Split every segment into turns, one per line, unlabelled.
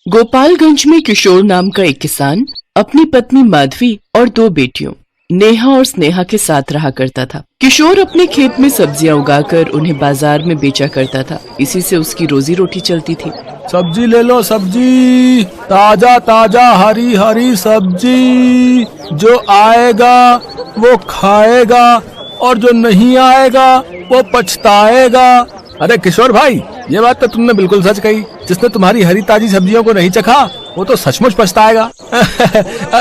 गोपालगंज में किशोर नाम का एक किसान अपनी पत्नी माधवी और दो बेटियों नेहा और स्नेहा के साथ रहा करता था। किशोर अपने खेत में सब्जियां उगाकर उन्हें बाजार में बेचा करता था। इसी से उसकी रोजी रोटी चलती थी।
सब्जी ले लो, सब्जी ताजा ताजा हरी हरी सब्जी। जो आएगा वो खाएगा और जो नहीं आएगा वो पछताएगा। अरे किशोर भाई, ये बात तो तुमने बिल्कुल सच कही। जिसने तुम्हारी हरी ताजी सब्जियों को नहीं चखा वो तो सचमुच पछताएगा।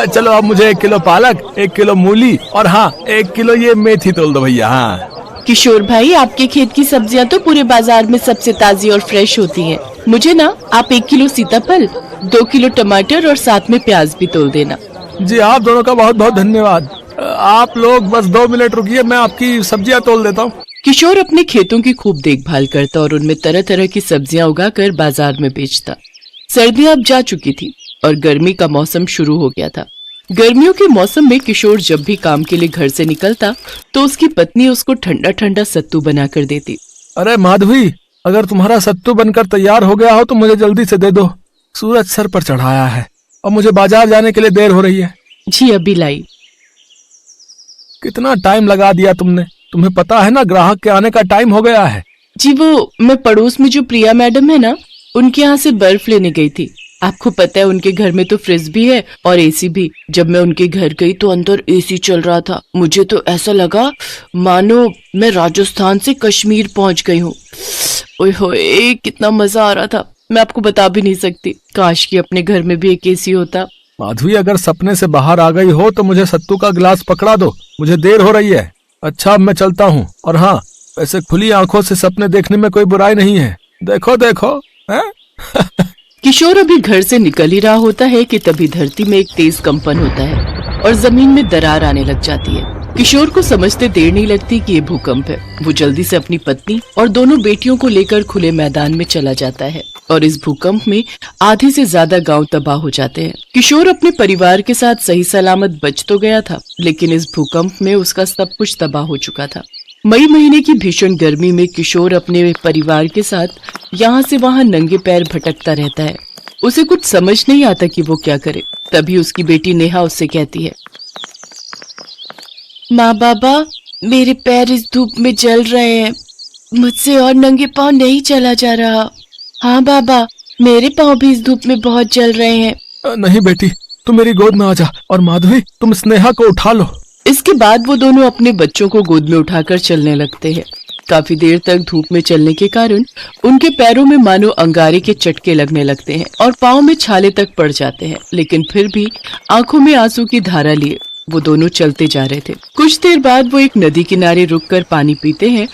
चलो अब मुझे 1 किलो पालक, 1 किलो मूली और हाँ 1 किलो ये मेथी तोल दो भैया। हाँ
किशोर भाई, आपके खेत की सब्जियां तो पूरे बाजार में सबसे ताजी और फ्रेश होती हैं। मुझे ना आप 1 किलो सीताफल, 2 किलो टमाटर और साथ में प्याज भी तोल देना।
जी, आप दोनों का बहुत बहुत धन्यवाद। आप लोग बस 2 मिनट रुकिए, मैं आपकी सब्जियां तोल देता हूँ।
किशोर अपने खेतों की खूब देखभाल करता और उनमें तरह तरह की सब्जियां उगाकर बाजार में बेचता। सर्दियां अब जा चुकी थी और गर्मी का मौसम शुरू हो गया था। गर्मियों के मौसम में किशोर जब भी काम के लिए घर से निकलता तो उसकी पत्नी उसको ठंडा ठंडा सत्तू बना कर देती।
अरे माधवी, अगर तुम्हारा सत्तू बनकर तैयार हो गया हो तो मुझे जल्दी से दे दो। सूरज सर पर चढ़ाया है और मुझे बाजार जाने के लिए देर हो रही है।
जी अभी लाई।
कितना टाइम लगा दिया तुमने। तुम्हें पता है ना, ग्राहक के आने का टाइम हो गया है।
जी वो मैं पड़ोस में जो प्रिया मैडम है ना, उनके यहाँ से बर्फ लेने गई थी। आपको पता है उनके घर में तो फ्रिज भी है और एसी भी। जब मैं उनके घर गई तो अंदर एसी चल रहा था। मुझे तो ऐसा लगा मानो मैं राजस्थान से कश्मीर पहुंच गई हूँ। ओए होए, कितना मजा आ रहा था, मैं आपको बता भी नहीं सकती। काश कि अपने घर में भी एक एसी होता।
माधवी, अगर सपने से बाहर आ गई हो तो मुझे सत्तू का गिलास पकड़ा दो, मुझे देर हो रही है। अच्छा, अब मैं चलता हूँ। और हाँ, वैसे खुली आंखों से सपने देखने में कोई बुराई नहीं है। देखो देखो है?
किशोर अभी घर से निकल ही रहा होता है कि तभी धरती में एक तेज कंपन होता है और जमीन में दरार आने लग जाती है। किशोर को समझते देर नहीं लगती कि ये भूकंप है। वो जल्दी से अपनी पत्नी और दोनों बेटियों को लेकर खुले मैदान में चला जाता है और इस भूकंप में आधे से ज्यादा गांव तबाह हो जाते हैं। किशोर अपने परिवार के साथ सही सलामत बच तो गया था, लेकिन इस भूकंप में उसका सब कुछ तबाह हो चुका था। मई महीने की भीषण गर्मी में किशोर अपने परिवार के साथ यहाँ से वहाँ नंगे पैर भटकता रहता है। उसे कुछ समझ नहीं आता कि वो क्या करे। तभी उसकी बेटी नेहा उससे कहती है, माँ बाबा, मेरे पैर इस धूप में जल रहे हैं। मुझसे और नंगे पाँव नहीं चला जा रहा। हाँ बाबा, मेरे पाँव भी इस धूप में बहुत जल रहे हैं।
नहीं बेटी, तुम मेरी गोद में आ जा और माधवी, तुम स्नेहा को उठा लो।
इसके बाद वो दोनों अपने बच्चों को गोद में उठाकर चलने लगते हैं। काफी देर तक धूप में चलने के कारण उनके पैरों में मानो अंगारे के चटके लगने लगते हैं और पाँव में छाले तक पड़ जाते हैं, लेकिन फिर भी आंखों में आंसू की धारा लिए वो दोनों चलते जा रहे थे। कुछ देर बाद वो एक नदी किनारे रुककर पानी पीते हैं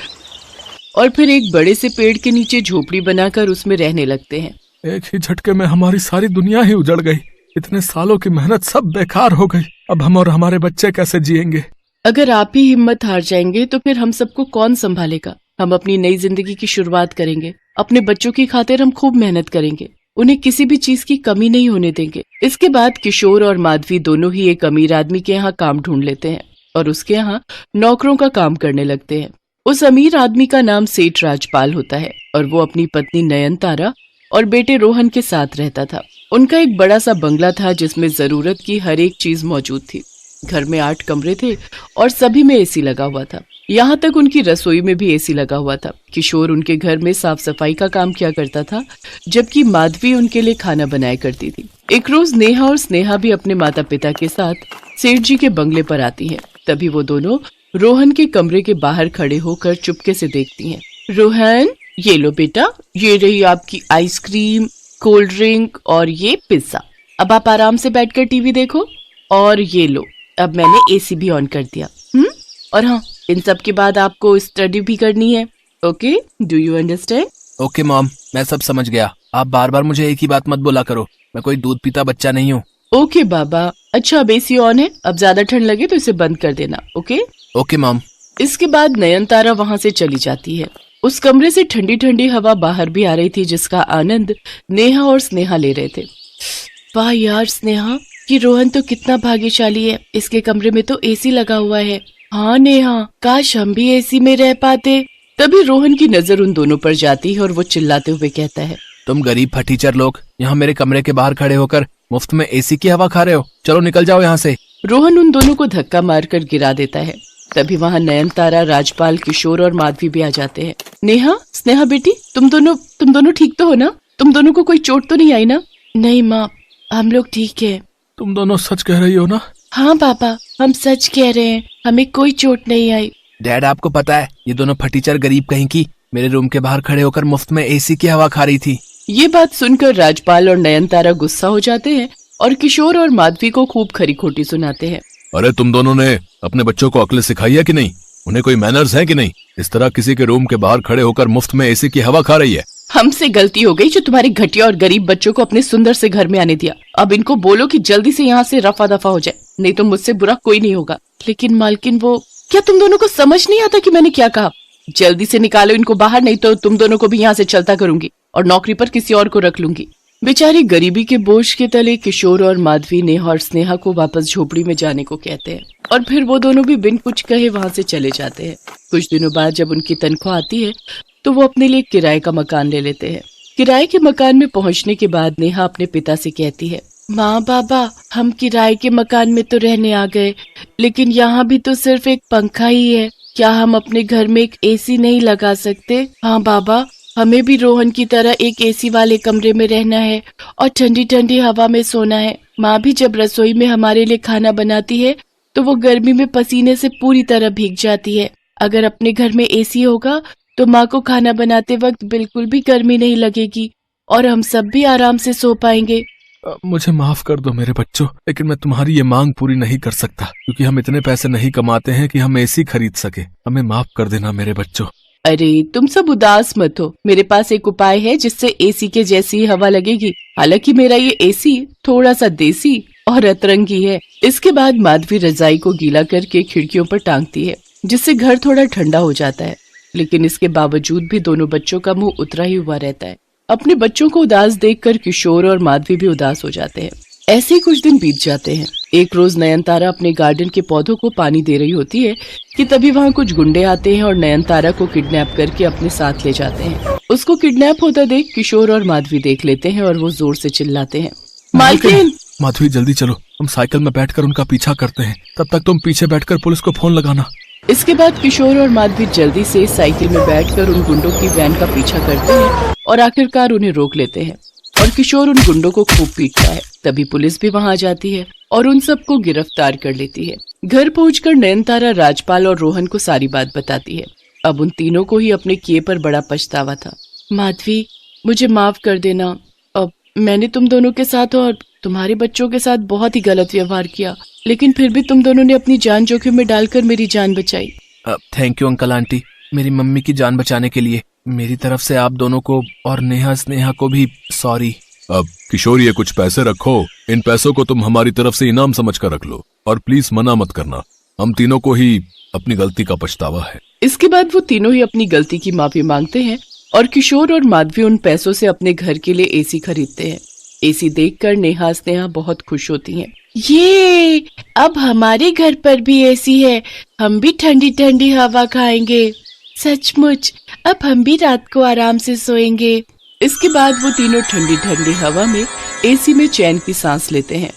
और फिर एक बड़े से पेड़ के नीचे झोपड़ी बनाकर उसमें रहने लगते हैं।
एक ही झटके में हमारी सारी दुनिया ही उजड़ गई। इतने सालों की मेहनत सब बेकार हो गई। अब हम और हमारे बच्चे कैसे जिएंगे?
अगर आप ही हिम्मत हार जाएंगे तो फिर हम सबको कौन संभालेगा? हम अपनी नई जिंदगी की शुरुआत करेंगे। अपने बच्चों की खातिर हम खूब मेहनत करेंगे। उन्हें किसी भी चीज की कमी नहीं होने देंगे। इसके बाद किशोर और माधवी दोनों ही एक अमीर आदमी के यहाँ काम ढूंढ लेते हैं और उसके यहाँ नौकरों का काम करने लगते हैं। उस अमीर आदमी का नाम सेठ राजपाल होता है और वो अपनी पत्नी नयनतारा और बेटे रोहन के साथ रहता था। उनका एक बड़ा सा बंगला था जिसमें जरूरत की हर एक चीज मौजूद थी। घर में 8 कमरे थे और सभी में एसी लगा हुआ था। यहाँ तक उनकी रसोई में भी एसी लगा हुआ था। किशोर उनके घर में साफ सफाई का काम किया करता था, जबकि माधवी उनके लिए खाना बनाया करती थी। एक रोज नेहा और स्नेहा भी अपने माता पिता के साथ सेठ जी के बंगले पर आती हैं। तभी वो दोनों रोहन के कमरे के बाहर खड़े होकर चुपके से देखती हैं। रोहन, ये लो बेटा, ये रही आपकी आइसक्रीम, कोल्ड ड्रिंक और ये पिज्जा। अब आप आराम से बैठकर टीवी देखो। और ये लो, अब मैंने एसी भी ऑन कर दिया। और हाँ, इन सब के बाद आपको स्टडी भी करनी है। Okay, do you understand?
Okay mom, मैं सब समझ गया। आप बार बार मुझे एक ही बात मत बोला करो। मैं कोई दूध पीता बच्चा नहीं हूँ।
ओके बाबा। अच्छा, अब एसी ऑन है। अब ज्यादा ठंड लगे तो इसे बंद कर देना। Okay
okay mom.
इसके बाद नयनतारा वहाँ से चली जाती है। उस कमरे से ठंडी ठंडी हवा बाहर भी आ रही थी, जिसका आनंद नेहा और स्नेहा ले रहे थे। वाह यार स्नेहा, कि रोहन तो कितना भाग्यशाली है। इसके कमरे में तो एसी लगा हुआ है। हाँ नेहा, काश हम भी एसी में रह पाते। तभी रोहन की नजर उन दोनों पर जाती है और वो चिल्लाते हुए कहता है,
तुम गरीब फटीचर लोग यहाँ मेरे कमरे के बाहर खड़े होकर मुफ्त में एसी की हवा खा रहे हो। चलो निकल जाओ यहाँ से।
रोहन उन दोनों को धक्का मारकर गिरा देता है। तभी वहाँ नयनतारा, राजपाल, किशोर और माधवी भी आ जाते हैं। नेहा, स्नेहा बेटी, तुम दोनों ठीक तो हो ना? तुम दोनों को कोई चोट तो नहीं आई ना? नहीं माँ, हम लोग ठीक है।
तुम दोनों सच कह रही हो ना?
हाँ पापा, हम सच कह रहे हैं, हमें कोई चोट नहीं आई।
डैड, आपको पता है ये दोनों फटीचर गरीब कहीं की मेरे रूम के बाहर खड़े होकर मुफ्त में एसी की हवा खा रही थी।
ये बात सुनकर राजपाल और नयनतारा गुस्सा हो जाते हैं और किशोर और माधवी को खूब खरी खोटी सुनाते हैं।
अरे तुम दोनों ने अपने बच्चों को अक्ल सिखाई है कि नहीं? उन्हें कोई मैनर्स है कि नहीं? इस तरह किसी के रूम के बाहर खड़े होकर मुफ्त में एसी की हवा खा रही है।
हमसे गलती हो गई जो तुम्हारे घटिया और गरीब बच्चों को अपने सुंदर से घर में आने दिया। अब इनको बोलो कि जल्दी से यहाँ से रफा दफा हो जाए, नहीं तो मुझसे बुरा कोई नहीं होगा। लेकिन मालकिन, वो क्या तुम दोनों को समझ नहीं आता कि मैंने क्या कहा? जल्दी से निकालो इनको बाहर, नहीं तो तुम दोनों को भी यहाँ से चलता करूंगी और नौकरी पर किसी और को रख लूंगी। बेचारी गरीबी के बोझ के तले किशोर और माधवी नेहा और स्नेहा को वापस झोपड़ी में जाने को कहते हैं और फिर वो दोनों भी बिन कुछ कहे वहाँ से चले जाते हैं। कुछ दिनों बाद जब उनकी तनख्वाह आती है तो वो अपने लिए किराए का मकान ले लेते हैं। किराए के मकान में पहुँचने के बाद नेहा अपने पिता से कहती है, माँ बाबा, हम किराए के मकान में तो रहने आ गए, लेकिन यहाँ भी तो सिर्फ एक पंखा ही है। क्या हम अपने घर में एक एसी नहीं लगा सकते? हाँ बाबा, हमें भी रोहन की तरह एक एसी वाले कमरे में रहना है और ठंडी ठंडी हवा में सोना है। माँ भी जब रसोई में हमारे लिए खाना बनाती है तो वो गर्मी में पसीने से पूरी तरह भीग जाती है। अगर अपने घर में एसी होगा तो माँ को खाना बनाते वक्त बिल्कुल भी गर्मी नहीं लगेगी और हम सब भी आराम से सो पाएंगे।
मुझे माफ कर दो मेरे बच्चों, लेकिन मैं तुम्हारी ये मांग पूरी नहीं कर सकता क्योंकि हम इतने पैसे नहीं कमाते हैं कि हम एसी खरीद सके। हमें माफ कर देना मेरे बच्चों।
अरे तुम सब उदास मत हो, मेरे पास एक उपाय है जिससे एसी के जैसी ही हवा लगेगी। हालांकि मेरा ये एसी थोड़ा सा देसी और अतरंगी है। इसके बाद माधवी रजाई को गीला करके खिड़कियों पर टांगती है जिससे घर थोड़ा ठंडा हो जाता है। लेकिन इसके बावजूद भी दोनों बच्चों का मुंह उतरा ही हुआ रहता है। अपने बच्चों को उदास देखकर किशोर और माधवी भी उदास हो जाते हैं। ऐसे ही कुछ दिन बीत जाते हैं। एक रोज नयनतारा अपने गार्डन के पौधों को पानी दे रही होती है कि तभी वहाँ कुछ गुंडे आते हैं और नयनतारा को किडनैप करके अपने साथ ले जाते हैं। उसको किडनैप होता देख किशोर और माधवी देख लेते हैं और वो जोर से चिल्लाते हैं, मालकिन!
माधवी जल्दी चलो, हम साइकिल में बैठकर उनका पीछा करते हैं। तब तक तुम पीछे बैठकर पुलिस को फोन लगाना।
इसके बाद किशोर और माधवी जल्दी से साइकिल में बैठकर उन गुंडों की वैन का पीछा करते हैं और आखिरकार उन्हें रोक लेते हैं और किशोर उन गुंडों को खूब पीटता है। तभी पुलिस भी वहां आ जाती है और उन सबको गिरफ्तार कर लेती है। घर पहुंचकर नयनतारा राजपाल और रोहन को सारी बात बताती है। अब उन तीनों को ही अपने किए पर बड़ा पछतावा था। माधवी, मुझे माफ कर देना। अब मैंने तुम दोनों के साथ और तुम्हारे बच्चों के साथ बहुत ही गलत व्यवहार किया, लेकिन फिर भी तुम दोनों ने अपनी जान जोखिम में डालकर मेरी जान बचाई।
थैंक यू अंकल आंटी, मेरी मम्मी की जान बचाने के लिए। मेरी तरफ से आप दोनों को और नेहा स्नेहा को भी सॉरी।
अब किशोर, ये कुछ पैसे रखो। इन पैसों को तुम हमारी तरफ से इनाम समझकर रख लो और प्लीज मना मत करना। हम तीनों को ही अपनी गलती का पछतावा है।
इसके बाद वो तीनों ही अपनी गलती की माफी मांगते हैं और किशोर और माधवी उन पैसों से अपने घर के लिए एसी खरीदते हैं। एसी देखकर नेहा स्नेहा बहुत खुश होती हैं। ये अब हमारे घर पर भी एसी है, हम भी ठंडी ठंडी हवा खाएंगे। सचमुच, अब हम भी रात को आराम से सोएंगे। इसके बाद वो तीनों ठंडी ठंडी हवा में एसी में चैन की सांस लेते हैं।